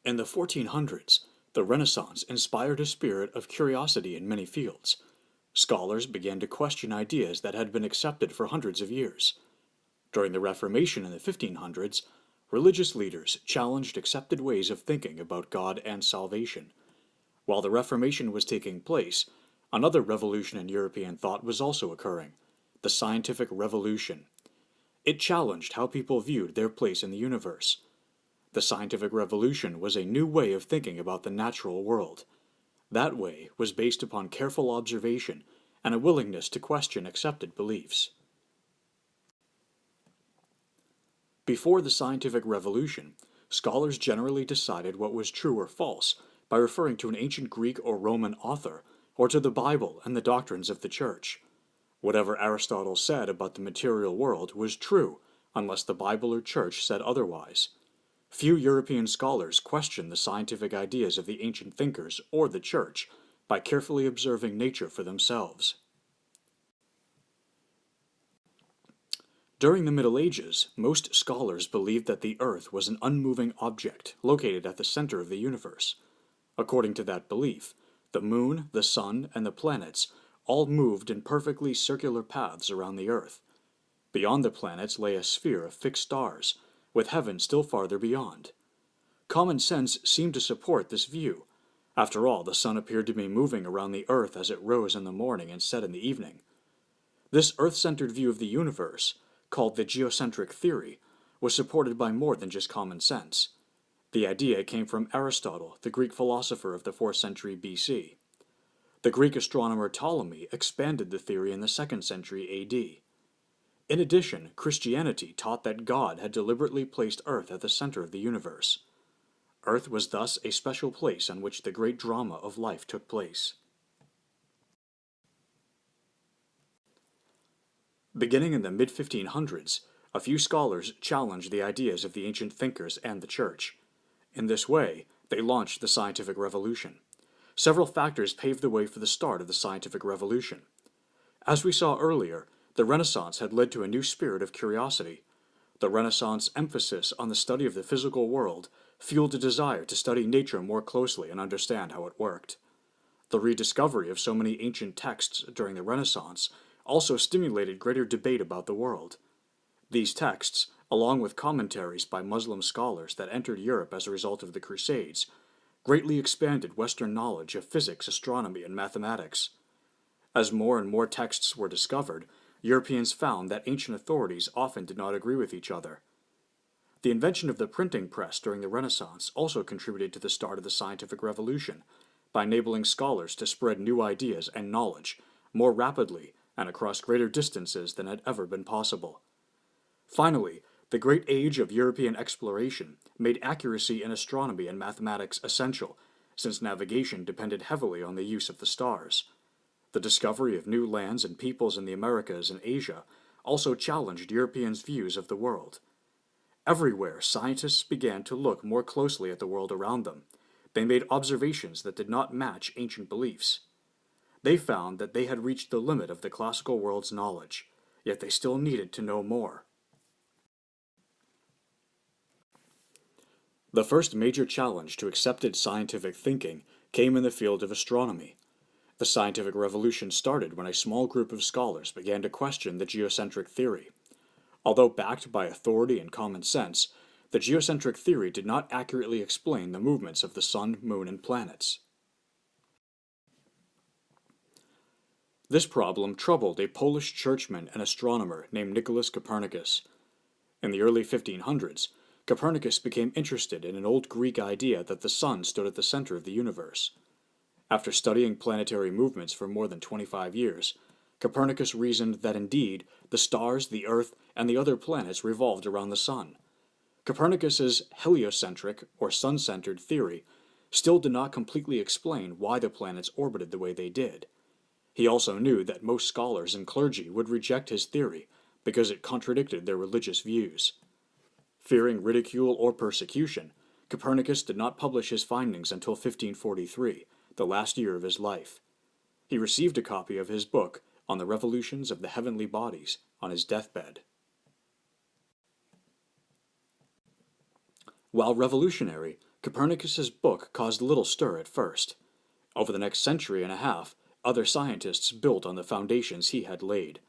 In the 1400s, the Renaissance inspired a spirit of curiosity in many fields. Scholars began to question ideas that had been accepted for hundreds of years. During the Reformation in the 1500s, religious leaders challenged accepted ways of thinking about God and salvation. While the Reformation was taking place, another revolution in European thought was also occurring: the scientific revolution. It challenged how people viewed their place in the universe. The scientific revolution was a new way of thinking about the natural world. That way was based upon careful observation and a willingness to question accepted beliefs. Before the scientific revolution, scholars generally decided what was true or false by referring to an ancient Greek or Roman author, or to the Bible and the doctrines of the Church. Whatever Aristotle said about the material world was true, unless the Bible or Church said otherwise. Few European scholars questioned the scientific ideas of the ancient thinkers or the Church by carefully observing nature for themselves. During the Middle Ages, most scholars believed that the Earth was an unmoving object located at the center of the universe. According to that belief, the Moon, the Sun, and the planets all moved in perfectly circular paths around the Earth. Beyond the planets lay a sphere of fixed stars, with heaven still farther beyond. Common sense seemed to support this view. After all, the sun appeared to be moving around the Earth as it rose in the morning and set in the evening. This Earth-centered view of the universe, called the geocentric theory, was supported by more than just common sense. The idea came from Aristotle, the Greek philosopher of the 4th century BC. The Greek astronomer Ptolemy expanded the theory in the 2nd century AD. In addition, Christianity taught that God had deliberately placed Earth at the center of the universe. Earth was thus a special place on which the great drama of life took place. Beginning in the mid-1500s, a few scholars challenged the ideas of the ancient thinkers and the Church. In this way, they launched the scientific revolution. Several factors paved the way for the start of the scientific revolution. As we saw earlier, the Renaissance had led to a new spirit of curiosity. The Renaissance emphasis on the study of the physical world fueled a desire to study nature more closely and understand how it worked. The rediscovery of so many ancient texts during the Renaissance also stimulated greater debate about the world. These texts, along with commentaries by Muslim scholars that entered Europe as a result of the Crusades, greatly expanded Western knowledge of physics, astronomy, and mathematics. As more and more texts were discovered, Europeans found that ancient authorities often did not agree with each other. The invention of the printing press during the Renaissance also contributed to the start of the scientific revolution, by enabling scholars to spread new ideas and knowledge more rapidly and across greater distances than had ever been possible. Finally, the great age of European exploration made accuracy in astronomy and mathematics essential, since navigation depended heavily on the use of the stars. The discovery of new lands and peoples in the Americas and Asia also challenged Europeans' views of the world. Everywhere, scientists began to look more closely at the world around them. They made observations that did not match ancient beliefs. They found that they had reached the limit of the classical world's knowledge, yet they still needed to know more. The first major challenge to accepted scientific thinking came in the field of astronomy. The scientific revolution started when a small group of scholars began to question the geocentric theory. Although backed by authority and common sense, the geocentric theory did not accurately explain the movements of the sun, moon, and planets. This problem troubled a Polish churchman and astronomer named Nicholas Copernicus. In the early 1500s, Copernicus became interested in an old Greek idea that the sun stood at the center of the universe. After studying planetary movements for more than 25 years, Copernicus reasoned that indeed the stars, the Earth, and the other planets revolved around the sun. Copernicus's heliocentric, or sun-centered, theory still did not completely explain why the planets orbited the way they did. He also knew that most scholars and clergy would reject his theory because it contradicted their religious views. Fearing ridicule or persecution, Copernicus did not publish his findings until 1543, the last year of his life. He received a copy of his book on the revolutions of the heavenly bodies on his deathbed. While revolutionary, Copernicus's book caused little stir at first. Over the next century and a half, other scientists built on the foundations he had laid.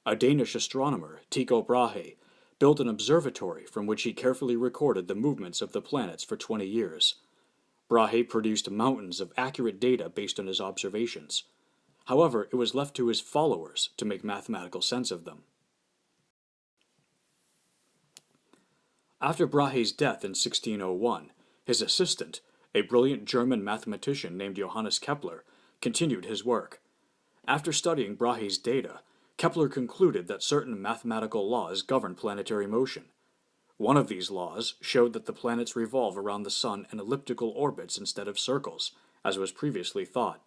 A Danish astronomer, Tycho Brahe, built an observatory from which he carefully recorded the movements of the planets for 20 years. Brahe produced mountains of accurate data based on his observations. However, it was left to his followers to make mathematical sense of them. After Brahe's death in 1601, his assistant, a brilliant German mathematician named Johannes Kepler, continued his work. After studying Brahe's data, Kepler concluded that certain mathematical laws govern planetary motion. One of these laws showed that the planets revolve around the Sun in elliptical orbits instead of circles, as was previously thought.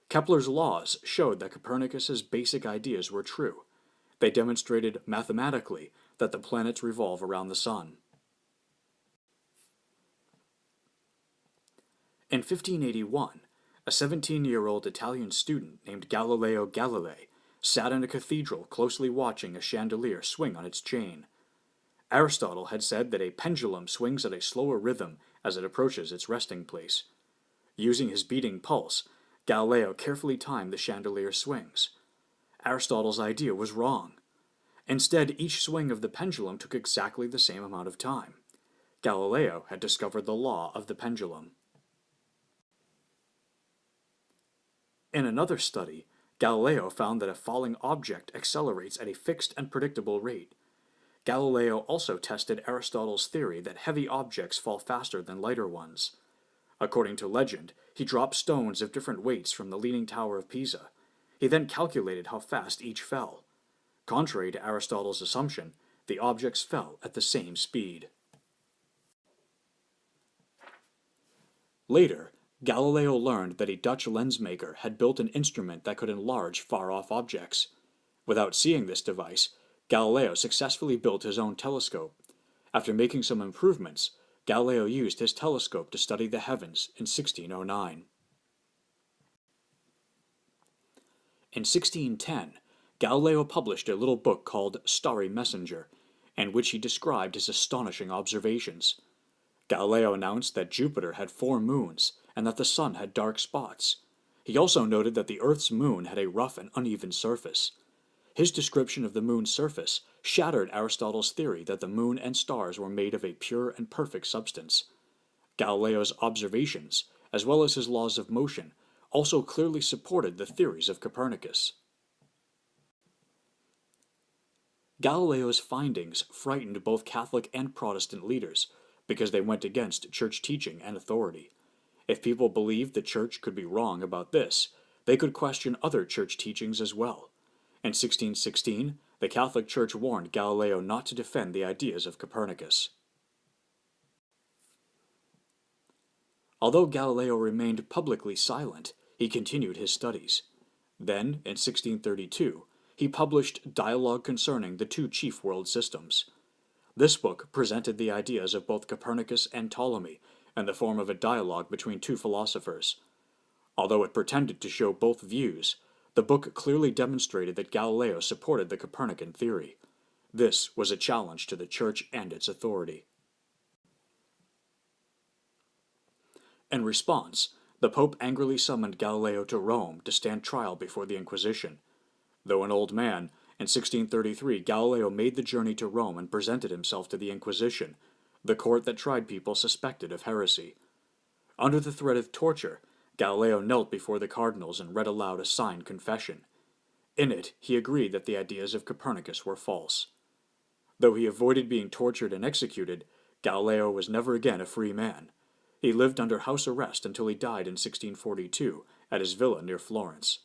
Kepler's laws showed that Copernicus's basic ideas were true. They demonstrated mathematically that the planets revolve around the Sun. In 1581, a 17-year-old Italian student named Galileo Galilei sat in a cathedral closely watching a chandelier swing on its chain. Aristotle had said that a pendulum swings at a slower rhythm as it approaches its resting place. Using his beating pulse, Galileo carefully timed the chandelier's swings. Aristotle's idea was wrong. Instead, each swing of the pendulum took exactly the same amount of time. Galileo had discovered the law of the pendulum. In another study, Galileo found that a falling object accelerates at a fixed and predictable rate. Galileo also tested Aristotle's theory that heavy objects fall faster than lighter ones. According to legend, he dropped stones of different weights from the Leaning Tower of Pisa. He then calculated how fast each fell. Contrary to Aristotle's assumption, the objects fell at the same speed. Later, Galileo learned that a Dutch lensmaker had built an instrument that could enlarge far-off objects. Without seeing this device, Galileo successfully built his own telescope. After making some improvements, Galileo used his telescope to study the heavens in 1609. In 1610, Galileo published a little book called Starry Messenger, in which he described his astonishing observations. Galileo announced that Jupiter had 4 moons and that the Sun had dark spots. He also noted that the Earth's moon had a rough and uneven surface. His description of the moon's surface shattered Aristotle's theory that the moon and stars were made of a pure and perfect substance. Galileo's observations, as well as his laws of motion, also clearly supported the theories of Copernicus. Galileo's findings frightened both Catholic and Protestant leaders because they went against church teaching and authority. If people believed the church could be wrong about this, they could question other church teachings as well. In 1616, the Catholic Church warned Galileo not to defend the ideas of Copernicus. Although Galileo remained publicly silent, he continued his studies. Then, in 1632, he published Dialogue Concerning the Two Chief World Systems. This book presented the ideas of both Copernicus and Ptolemy in the form of a dialogue between two philosophers. Although it pretended to show both views, the book clearly demonstrated that Galileo supported the Copernican theory. This was a challenge to the Church and its authority. In response, the Pope angrily summoned Galileo to Rome to stand trial before the Inquisition. Though an old man, in 1633 Galileo made the journey to Rome and presented himself to the Inquisition, the court that tried people suspected of heresy. Under the threat of torture, Galileo knelt before the cardinals and read aloud a signed confession. In it, he agreed that the ideas of Copernicus were false. Though he avoided being tortured and executed, Galileo was never again a free man. He lived under house arrest until he died in 1642 at his villa near Florence.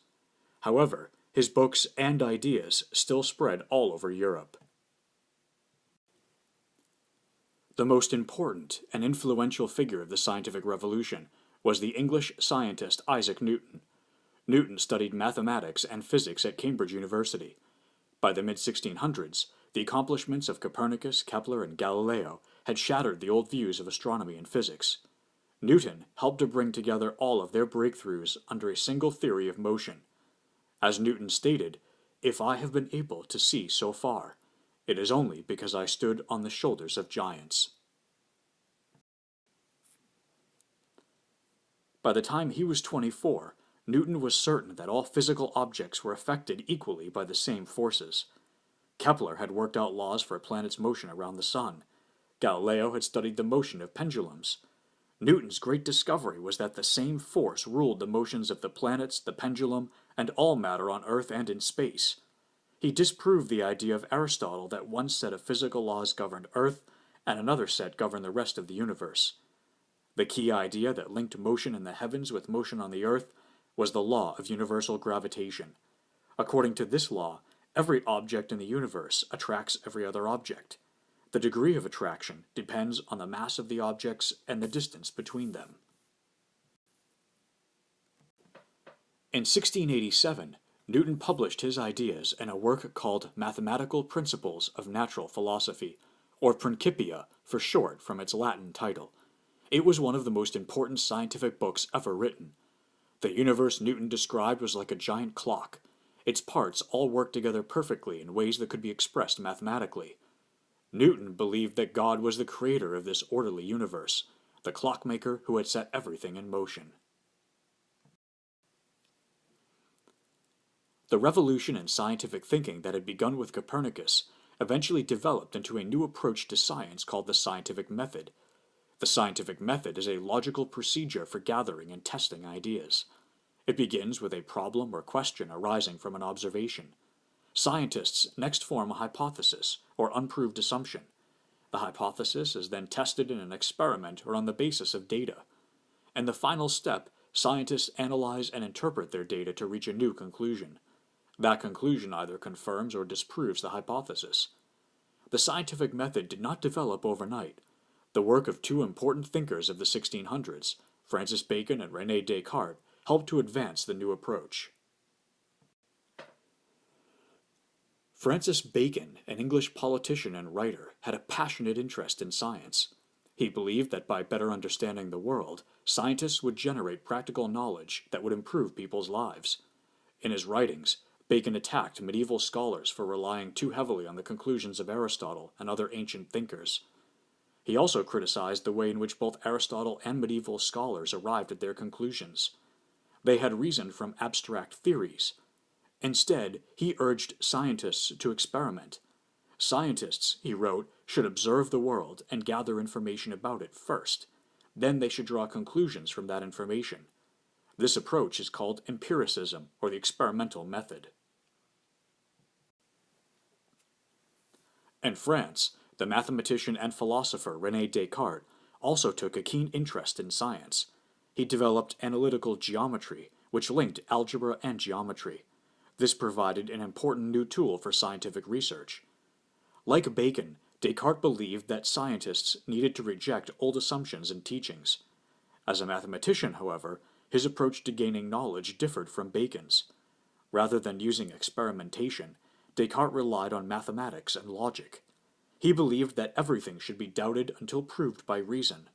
However, his books and ideas still spread all over Europe. The most important and influential figure of the scientific revolution was the English scientist Isaac Newton. Newton studied mathematics and physics at Cambridge University. By the mid-1600s, the accomplishments of Copernicus, Kepler, and Galileo had shattered the old views of astronomy and physics. Newton helped to bring together all of their breakthroughs under a single theory of motion. As Newton stated, "If I have been able to see so far, it is only because I stood on the shoulders of giants." By the time he was 24, Newton was certain that all physical objects were affected equally by the same forces. Kepler had worked out laws for a planet's motion around the sun. Galileo had studied the motion of pendulums. Newton's great discovery was that the same force ruled the motions of the planets, the pendulum, and all matter on Earth and in space. He disproved the idea of Aristotle that one set of physical laws governed Earth and another set governed the rest of the universe. The key idea that linked motion in the heavens with motion on the Earth was the law of universal gravitation. According to this law, every object in the universe attracts every other object. The degree of attraction depends on the mass of the objects and the distance between them. In 1687, Newton published his ideas in a work called Mathematical Principles of Natural Philosophy, or Principia for short from its Latin title. It was one of the most important scientific books ever written. The universe Newton described was like a giant clock. Its parts all worked together perfectly in ways that could be expressed mathematically. Newton believed that God was the creator of this orderly universe, the clockmaker who had set everything in motion. The revolution in scientific thinking that had begun with Copernicus eventually developed into a new approach to science called the scientific method. The scientific method is a logical procedure for gathering and testing ideas. It begins with a problem or question arising from an observation. Scientists next form a hypothesis, or unproved assumption. The hypothesis is then tested in an experiment or on the basis of data. In the final step, scientists analyze and interpret their data to reach a new conclusion. That conclusion either confirms or disproves the hypothesis. The scientific method did not develop overnight. The work of two important thinkers of the 1600s, Francis Bacon and René Descartes, helped to advance the new approach. Francis Bacon, an English politician and writer, had a passionate interest in science. He believed that by better understanding the world, scientists would generate practical knowledge that would improve people's lives. In his writings, Bacon attacked medieval scholars for relying too heavily on the conclusions of Aristotle and other ancient thinkers. He also criticized the way in which both Aristotle and medieval scholars arrived at their conclusions. They had reasoned from abstract theories. Instead, he urged scientists to experiment. Scientists, he wrote, should observe the world and gather information about it first. Then they should draw conclusions from that information. This approach is called empiricism, or the experimental method. In France, the mathematician and philosopher René Descartes also took a keen interest in science. He developed analytical geometry, which linked algebra and geometry. This provided an important new tool for scientific research. Like Bacon, Descartes believed that scientists needed to reject old assumptions and teachings. As a mathematician, however, his approach to gaining knowledge differed from Bacon's. Rather than using experimentation, Descartes relied on mathematics and logic. He believed that everything should be doubted until proved by reason.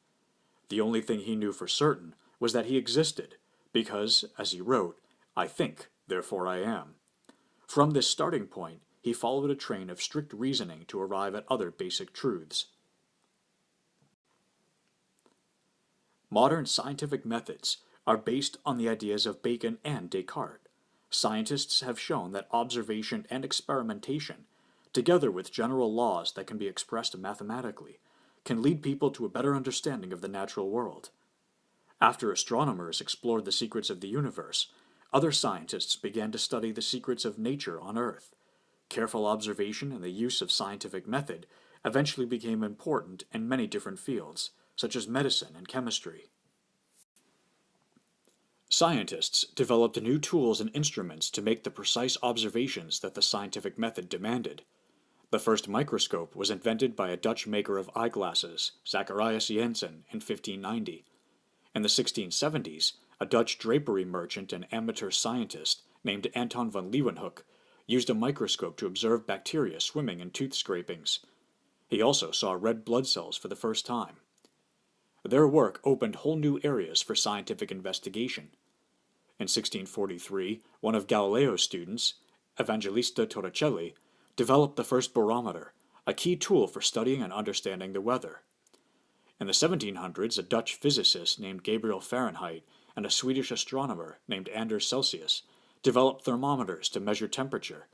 The only thing he knew for certain was that he existed, because, as he wrote, "I think, therefore I am." From this starting point, he followed a train of strict reasoning to arrive at other basic truths. Modern scientific methods are based on the ideas of Bacon and Descartes. Scientists have shown that observation and experimentation, together with general laws that can be expressed mathematically, can lead people to a better understanding of the natural world. After astronomers explored the secrets of the universe, other scientists began to study the secrets of nature on Earth. Careful observation and the use of scientific method eventually became important in many different fields, such as medicine and chemistry. Scientists developed new tools and instruments to make the precise observations that the scientific method demanded. The first microscope was invented by a Dutch maker of eyeglasses, Zacharias Janssen, in 1590. In the 1670s, a Dutch drapery merchant and amateur scientist named Anton van Leeuwenhoek used a microscope to observe bacteria swimming in tooth scrapings. He also saw red blood cells for the first time. Their work opened whole new areas for scientific investigation. In 1643, one of Galileo's students, Evangelista Torricelli, developed the first barometer, a key tool for studying and understanding the weather. In the 1700s, a Dutch physicist named Gabriel Fahrenheit and a Swedish astronomer named Anders Celsius developed thermometers to measure temperature.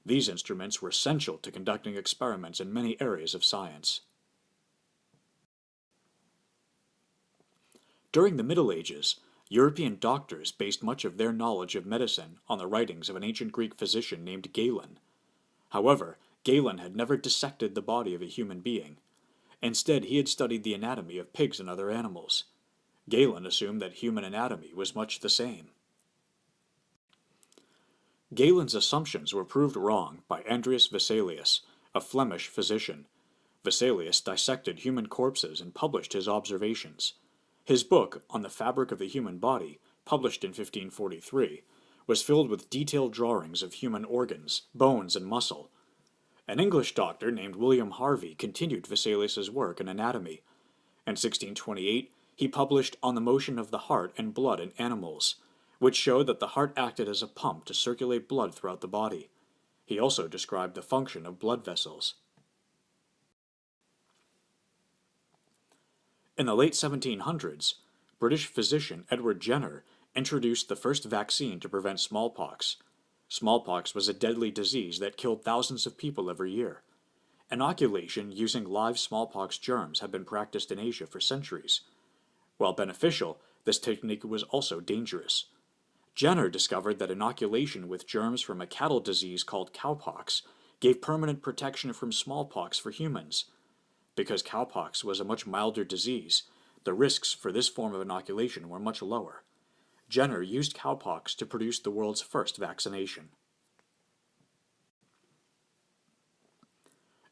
These instruments were essential to conducting experiments in many areas of science. During the Middle Ages, European doctors based much of their knowledge of medicine on the writings of an ancient Greek physician named Galen. However, Galen had never dissected the body of a human being. Instead, he had studied the anatomy of pigs and other animals. Galen assumed that human anatomy was much the same. Galen's assumptions were proved wrong by Andreas Vesalius, a Flemish physician. Vesalius dissected human corpses and published his observations. His book, On the Fabric of the Human Body, published in 1543, was filled with detailed drawings of human organs, bones, and muscle. An English doctor named William Harvey continued Vesalius's work in anatomy. In 1628, he published On the Motion of the Heart and Blood in Animals, which showed that the heart acted as a pump to circulate blood throughout the body. He also described the function of blood vessels. In the late 1700s, British physician Edward Jenner introduced the first vaccine to prevent smallpox. Smallpox was a deadly disease that killed thousands of people every year. Inoculation using live smallpox germs had been practiced in Asia for centuries. While beneficial, this technique was also dangerous. Jenner discovered that inoculation with germs from a cattle disease called cowpox gave permanent protection from smallpox for humans. Because cowpox was a much milder disease, the risks for this form of inoculation were much lower. Jenner used cowpox to produce the world's first vaccination.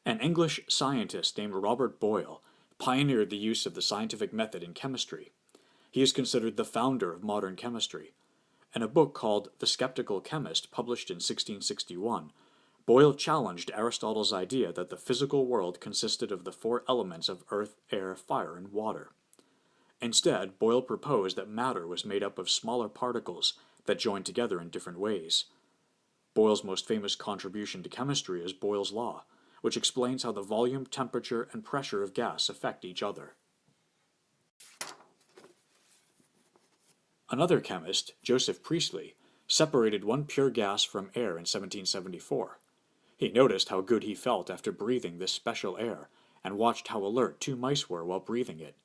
An English scientist named Robert Boyle pioneered the use of the scientific method in chemistry. He is considered the founder of modern chemistry. In a book called The Skeptical Chemist, published in 1661, Boyle challenged Aristotle's idea that the physical world consisted of the four elements of earth, air, fire, and water. Instead, Boyle proposed that matter was made up of smaller particles that joined together in different ways. Boyle's most famous contribution to chemistry is Boyle's law, which explains how the volume, temperature, and pressure of gas affect each other. Another chemist, Joseph Priestley, separated one pure gas from air in 1774. He noticed how good he felt after breathing this special air, and watched how alert two mice were while breathing it.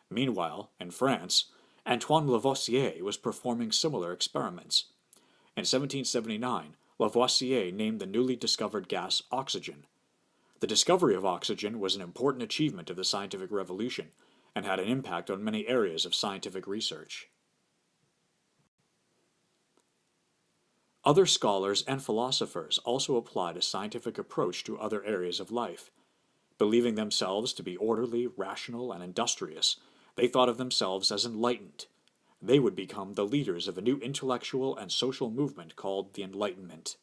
Meanwhile, in France, Antoine Lavoisier was performing similar experiments. In 1779, Lavoisier named the newly discovered gas oxygen. The discovery of oxygen was an important achievement of the scientific revolution, and had an impact on many areas of scientific research. Other scholars and philosophers also applied a scientific approach to other areas of life. Believing themselves to be orderly, rational, and industrious, they thought of themselves as enlightened. They would become the leaders of a new intellectual and social movement called the Enlightenment.